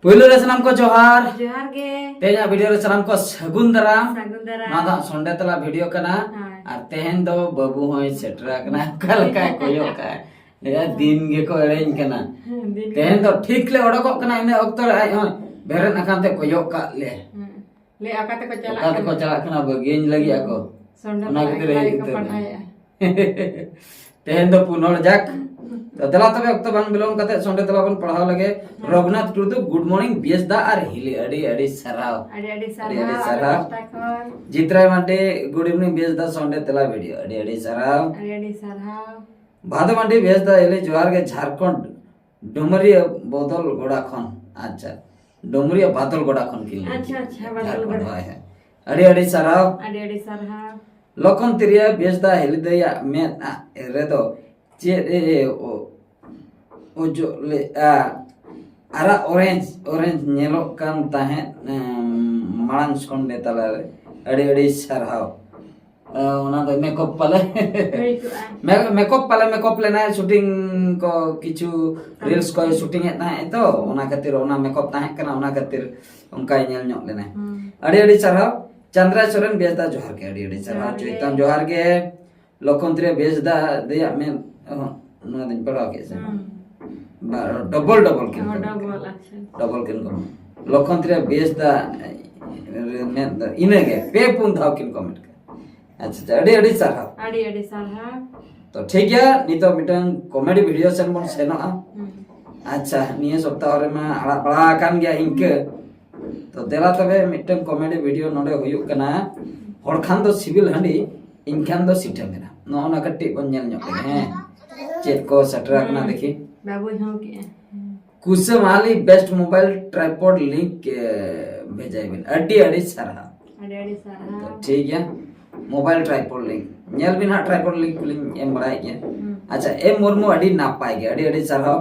पहले रे सलाम को जोहार जोहार गे तेजा वीडियो रे सलाम को सगुन दाराम सागुन दाराम मादा संडे तला वीडियो कना और तेहन दो बाबू होय सेटरा कना कल का कोयो का या दिन गे को एरेन कना तेहन दो ठीक ले ओडको कना इने अक्तर आय होय बेरे नखानते कोयो का ले आकाते को चला कना बगेन लगी ako संडे ओना के रे को पढ़ाया तेहन दो पुनर जाक तो दला तबे अक्तो बांग बिलोंग कते संडे तला बन पढ़ाव लगे Raghunath Tudu good morning BS दा आर हिली अडी अडी सराव अड़ी सराव जित्राय माटे गुड इवनिंग बीएस दा संडे तला वीडियो अडी अडी सराव भादो माटे बीएस दा एले जोहार के झारखंड डुमरिया बदल गोड़ा खन अच्छा डुमरिया बादल गोड़ा खन की अच्छा बादल गोड़ा है अडी अडी सराव लखन तिरिया बीएस दा हेली दया में रे दो चे ए ओ जो ले आरा ऑरेंज नेलो कान ताहे मांग संडे तला रे अडी अडी सरहाव ओना तो मेकअप लेना शूटिंग को किछु रील्स को शूटिंग है ताहे तो ओना खातिर ओना मेकअप ताहे कना ओना खातिर उनका नेल ᱧᱚᱜ लेना अडी अडी सरहाव चंद्रा सोरेन बेजदा जोहार के अडी अडी सरहाव चैतन जोहार के लखनत्रे बेजदा दया में ना दिन पढ़ा के से डबल किन को लखनत्रे बेजदा में इने के पे पुन धाव किन कमेंट के अच्छा अडी अडी सरहाव तो ठीक है नी तो मिटन कॉमेडी वीडियो सेन बन सेनो अच्छा निये सप्ताह रे मा आड़ा बड़ा कान गया इनके तो देला तबे मिटन कॉमेडी वीडियो नोडे हुयुक कना हर खान दो सिविल हंडी इनखान दो सीटे मेरा नोना कट्टी बन नेल ᱧᱚᱜ है चेक को सटरा कना देखी बाबू हो के कुसुम आली बेस्ट मोबाइल ट्राइपॉड लिंक भेजाई बिन अडी अडी सरहा तो ठीक है मोबाइल ट्राइपॉड लिंक नेल बिन हा ट्राइपॉड लिंक लिंक एम बड़ाई के अच्छा ए मुर्मू अडी नापाय के अडी अडी सरहा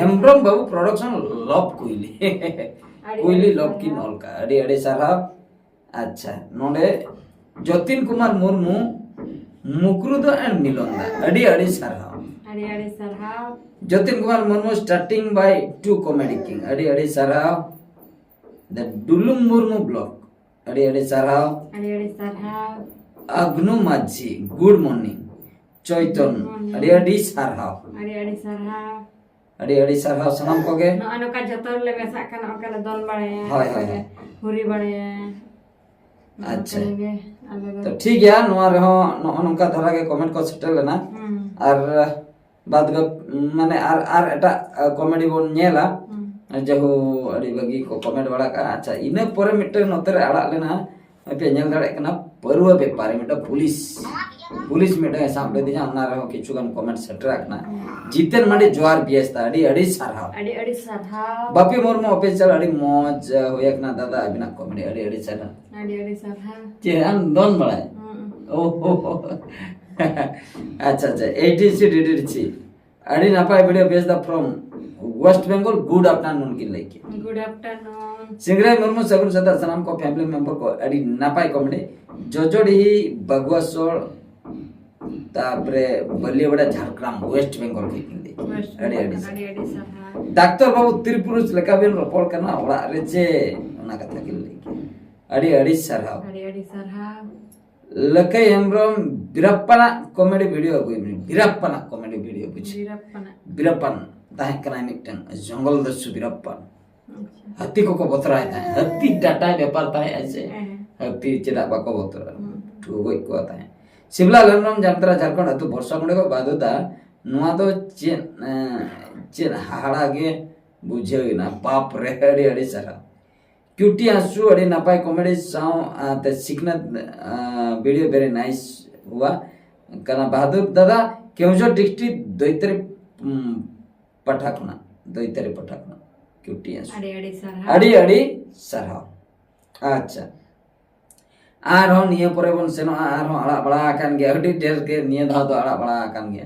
हेमब्रम बाबू प्रोडक्शन लव कुइली लव की नॉल का अडी अडी सरहा अच्छा नोडे जतिन कुमार मुर्मू मुकरुदो एंड मिलोंदा अडी अडी सरहा Jatin Kumar Murmu starting by two comedy king अडी अडी सरहा द डुलुम मुर्मू ब्लॉग अडी अडी सरहा अग्नु माझी गुड मॉर्निंग चैतन अडी अडी सरहा अडी अडी सरहा सनम कोगे नका जतर ले मेसा कना ओकरा दन बड़े हाय हुरी बड़े अच्छा तो ठीक है नोआ रहो नोनका धरा के कमेंट को सेटल लेना और बात को माने आर एटा कॉमेडी बोन नेला जहु अडी बगी को कमेंट बड़ा का अच्छा इने परे मिटे नोते रे आड़ा लेना पे नेल दाड़े कना परुवा व्यापारी मिटा पुलिस मिटे साम दे दिया ना रहो किछु गन कमेंट सेटर रखना जीतन माडी जोहार बियस्ता अडी अडी सरहाव बापी मुर्मू ऑफिशियल अडी मौज होयक ना दादा अबिना कॉमेडी अडी अडी सरहाव जे हम दोन बड़ाय ओहो अच्छा एटीसी डीडीसी अडी नापाय वीडियो बेस द from West Bengal good afternoon की लेके गुड आफ्टरनून सिंगराय मुर्मू सगुन सदा सलाम को फैमिली मेंबर को अडी नापाय कॉमेडी जोजोड़ी बगुआ सोल तापरे बलियाबड़ा झारग्राम वेस्ट बंगाल की अडी अडी डॉक्टर बाबू त्रिपुरुष लेका बिन रोपड़ करना ओड़ा रे जे ओना कथा के लेके अडी अडी सरहाव लकई हेमब्रम बिरप्पना कॉमेडी वीडियो बिरप्पना कॉमेडी वीडियो बुझ बिरप्पन ताहे कना मिटन जंगल दस्यु बिरप्पन हाथी को बतराय था हाथी डाटा व्यापार ताहे ऐसे हाथी चला बाको बतरा ठुगोय को ताहे शिवला हेमब्रम जामतरा झारखंड अतु वर्षा मुंडे को बादुदा नुआ दो चेन हाड़ा गे बुझेना पाप रे अडी अडी सरा क्यूटी आंसू अड़ी नापाय कॉमेडी साउ ते सीखना वीडियो वेरी नाइस हुआ कना बहादुर दादा केउजो डिस्ट्रिक्ट दैतरे पठाकना क्यूटी आंसू अड़ी अड़ी सरहा अच्छा आर हो निये परे बन सेनो आर हो आड़ा बड़ा कान गे अड़ी ढेर के निये धा दो आड़ा बड़ा कान गे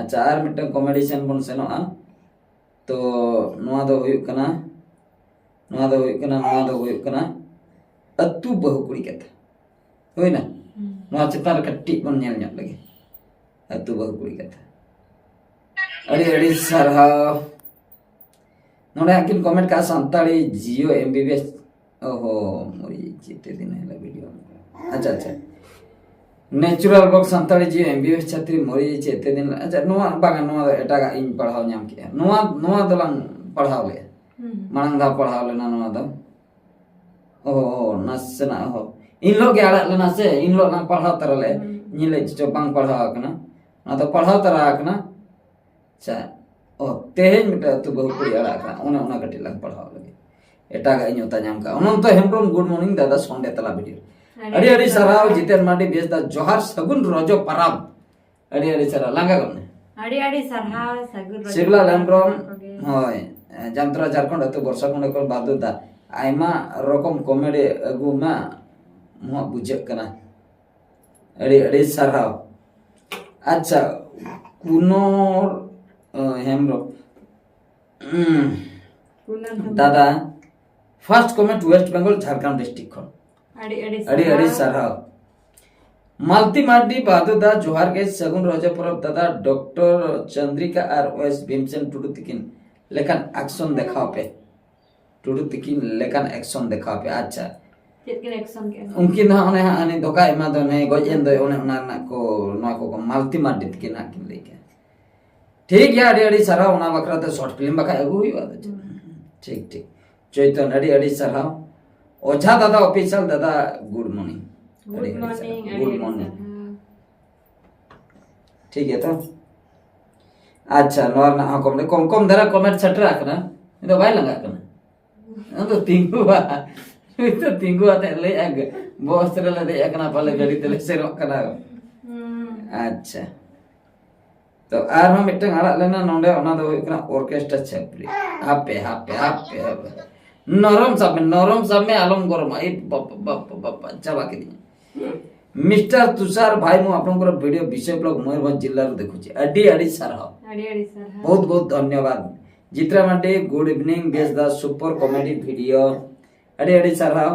अच्छा आर मिटन कॉमेडी सेन बन सेनो तो नोआ दो हुयु कना अतु बहु कुड़ी कथा होय ना नोआ चितार कट्टी बन नेल ᱧᱚᱜ लगे अतु बहु कुड़ी कथा अड़ी अड़ी सरहाव नोडे आकिन कमेंट का संताली जियो एमबीबीएस ओहो मोरी चिते दिन है वीडियो अच्छा अच्छा नेचुरल बॉक्स संताली जियो एमबीबीएस छात्री मोरी चिते दिन अच्छा नोआ बागा नोआ एटा का इन पढ़ाओ नाम किया नोआ नोआ दलांग पढ़ाओ ले मांग दा पढ़ाओ ले ना नोआ दा ओहो नसना हो इन लोग यार लेना से इन लोग ना पढ़ाओ तरले निले जो बांग पढ़ाओ कना ना तो पढ़ाओ तरा कना चा ओ तेहेन मिटा तू बहु कुड़ी आड़ा का ओना ओना कटी लग पढ़ाओ लगे एटा का इन्यो ताजाम का ओनन तो हेमब्रोन गुड मॉर्निंग दादा संडे तला वीडियो अड़ी अड़ी सराव जितेन माडी बेस दा जोहार सगुन रोजो पराब अड़ी सरा लांगा गने अड़ी सरहाव सगुन रोजो सिगला हेमब्रोन होय जामत्रा झारखंड तो वर्षा कोंडे को बादु दा आइमा रकम कॉमेडी अगु मा मो बुझे कना अड़ी सराव अच्छा कुनोर हेमब्रो दादा first comment west Bengal Jharkhand district खन अड़ी सरहाव मालती मार्डी बादुदा जोहार के सगुन रोजा परब दादा डॉक्टर चंद्रिका आर ओएस भीमसेन टुडू तिकिन लेकिन एक्शन दिखाओ पे टुडू तिकिन लेकिन एक्शन दिखाओ पे अच्छा चेतकिन एक्शन के उनकी ना ओने आने धोखा एमा दो ने गोजेन दो ओने ओना ना को मालती मार्डी तिकिन आकिन लेके ठीक है अड़ी सरहाव ओना बकरा तो शॉर्ट फिल्म बका एगु हुई बात ठीक ठीक चैतन अड़ी सरहाव ओझा दादा ऑफिशियल दादा गुड मॉर्निंग गुड मॉर्निंग ठीक है तो अच्छा नोर ना कम कम धरा कमेंट छटरा कना तो भाई लगा कना तो तिंगु आते ले अग बॉस रे ले एकना पले गड़ी तले सेरो कना अच्छा तो आर हम मिटन आड़ा लेना नोंडे ओना दो एकना ऑर्केस्ट्रा छपरी हापे नरम सब में आलम गरम ए बाप अच्छा बाकी दी मिस्टर तुषार भाई मु आपन को वीडियो विषय ब्लॉग मयूरभंज जिल्ला रो देखुची अडी सरहाव बहुत बहुत धन्यवाद जित्रा माटे good evening base the super comedy video अडी सरहाव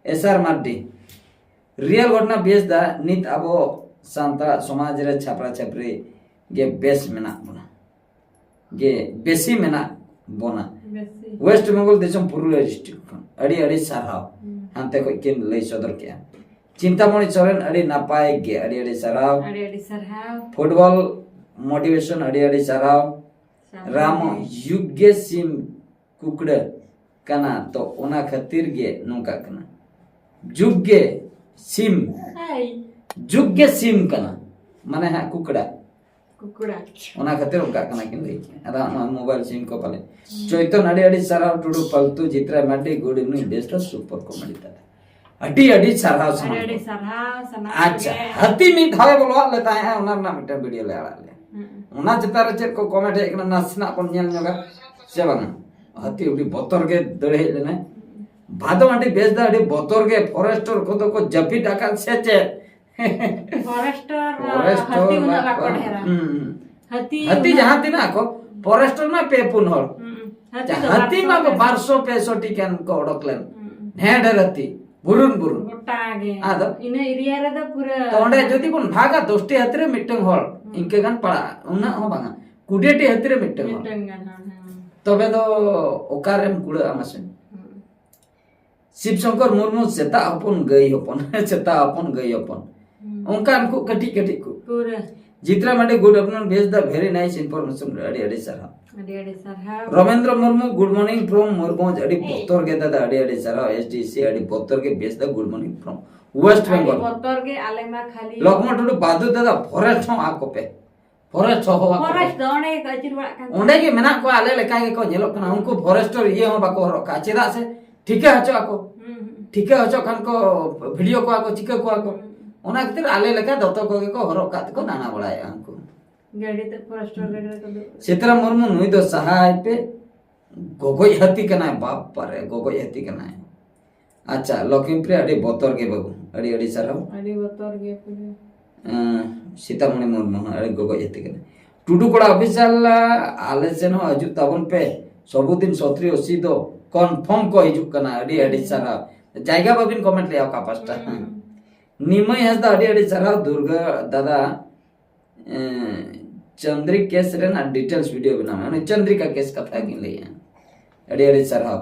एसआर माटी रियल घटना बेस द नित अबो सांता समाज रे छापरा छापरी गे बेस मेना बना गे बेसी मेना बना वेस्ट बंगाल देशम पुरुलिया डिस्ट्रिक्ट अड़ी सरहाव हांते को किन लई सदर किया चिंतामणि चरण अड़ी नापाय गे अड़ी सरहाव फुटबॉल मोटिवेशन अड़ी सरहाव राम युग्य सिम कुकड़े कना तो ओना खातिर गे नोका कना जुग्य सिम कना माने हा कुकड़ा ओना खातिर उनका कना किन लई अदा मोबाइल सिम को पाले चैतन अड़ी सरहाव टुडू पलतू जित्रा माटी good evening best super comedy दादा अड़ी सरहाव अच्छा हती मी धावे बोलवा लेता है ओना ना मिटा वीडियो ले आला ले ओना चितार चेक को कमेंट है एकना नासना अपन नेल नगा से बंग हती उडी बोतर के दड़े लेने भादो आंटी बेस दा अड़ी बोतर के फॉरेस्टर को तो को जपी डाका से चे फॉरेस्टर हती उना बाको ढेरा हती जहां तिना को फॉरेस्टर ना पेपुन होल हती मा 1265 कैन को ओडकलेन नेडर हती बुरुन गोटागे आदो इन एरिया रे द पूरा तो ओंडे जदी कोन भागा 10टी हतरे मिटंग होल इनके गन पड़ा उना हो बांगा 20टी हतरे मिटंग तबे दो ओकारेम कुड़ा आमासे शिवशंकर मुर्मू सेता अपन गई अपन उनका को कटी को पूरा जित्रा माटे गुड आफ्टरनून भेज द वेरी नाइस इंफॉर्मेशन अड़ी सरहाव Ramendra Murmu good morning from Mayurbhanj अड़ी बोतर के दादा अड़ी सरहाव एसडीसी अड़ी बोतर के भेज द good morning from West Bengal बोतर के आलेमा खाली लखमा टुडू बादू दादा फॉरेस्ट हो आको पे फॉरेस्ट दोने कचिर बड़ा कान ओंडे के मेना को आले लेका के को नेलो कना उनको फॉरेस्टर ये हो बाको हरो का चेदा से ठीके हचो आको ठीके हचो खान को वीडियो को आको चिके को आको ओना खातिर आले लेका दतो को हरो कात को नाना बड़ाय हमको गाड़ी ते फॉरेस्टर गाड़ी को सीताराम मुर्मू नुई दो सहाय पे गोगोई हती कना बाप पर गोगोई हती कना अच्छा लखीमपुर अड़ी बोतर के बाबू अड़ी सरहाव अड़ी बोतर के पूरे सीतामणि मुर्मू अड़ी गोगोई हती कना टुडू कोड़ा ऑफिशियल आले सेन हो हजू तबन पे सबुदिन 70 80 दो कंफर्म को हिजू कना अड़ी सरहाव जायगा बाबिन कमेंट ले का पास्ता निमय हसदा अड़ी सरहाव दुर्गा दादा चंद्रिक केस रे ना डिटेल्स वीडियो बना माने चंद्रिका केस कथा किन ले अड़ी अड़ी सरहाव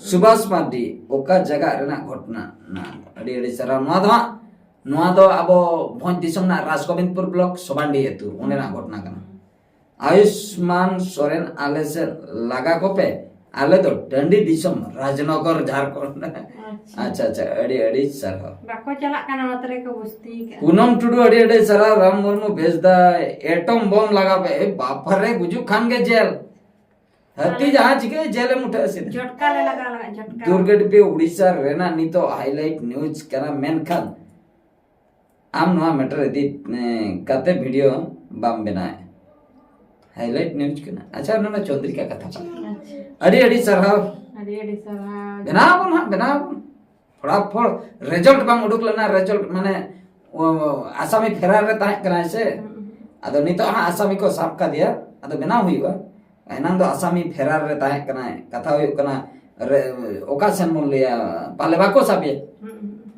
सुभाष मार्डी ओका जगह रेना घटना ना अड़ी सरहाव नोआ दो अब भोज दिसम ना राजगोविंदपुर ब्लॉक सोबांडी हेतु उनेना घटना कना आयुष्मान सोरेन आले से लगा को पे आले तो टंडी दिसम राजनगर झारखंड अच्छा अच्छा अड़ी अड़ी सरहाव बाको चला काना नतरे को बस्ती का पूनम टुडू अड़ी अड़ी सरहाव राम मुर्मू भेज दा एटम बम लगा पे बापरे गुजू खान के जेल हत्ती जहां चिके जेल में उठे से झटका ले लगा झटका दुर्गट पे उड़ीसा रेना नी तो हाईलाइट न्यूज करा मेन खान आम नोआ मैटर दी कते वीडियो बाम बनाए हाईलाइट न्यूज कना अच्छा नोना चंद्रिका कथा पा अड़ी अड़ी सरहाव बनाबन फटाफट रिजल्ट बांग उडुक लेना रिजल्ट माने आसामी फेरार रे ताहे कना से अदो नितो हा आसामी को साफ का दिया अदो बनाव हुईवा एनांग दो आसामी फेरार रे ताहे कना कथा हुई कना ओका सेन मन लिया पाले बाको साबे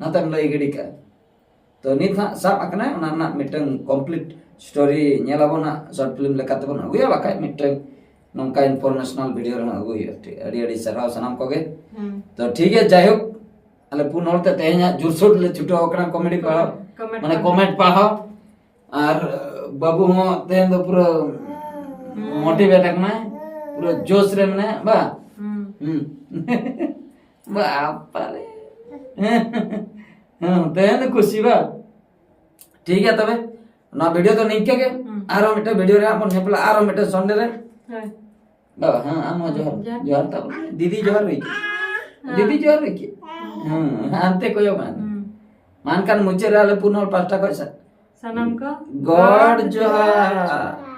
नातम लई गडी का तो नित हा साफ अकना ओना ना मिटंग कंप्लीट स्टोरी नेलाबोना शॉर्ट फिल्म लेकाते बना हुई बाका मिटंग नौका इनफॉर्मेशनल वीडियो रे हुई अड़ी अड़ी सरहाव सनाम कोगे तो ठीक है जय हो अले पुन होते तेहना जुरसुट ले छुटो ओकरा कॉमेडी पढ़ाओ माने कमेंट पढ़ाओ और बाबू हो तेन तो पूरा मोटिवेट करना है पूरा जोश रे मने बा बापारे तेन खुशी बा ठीक है तबे ना वीडियो तो नहीं के आरो मिटे वीडियो रे अपन नेपला आरो मिटे संडे रे बाबा हां आम जोहर जोहर तब दीदी जोहर रही दीदी जोहर रही अंते कोयो मान कान मुचे राले पुनल पास्ता कोइसा सनम को गॉड जोहर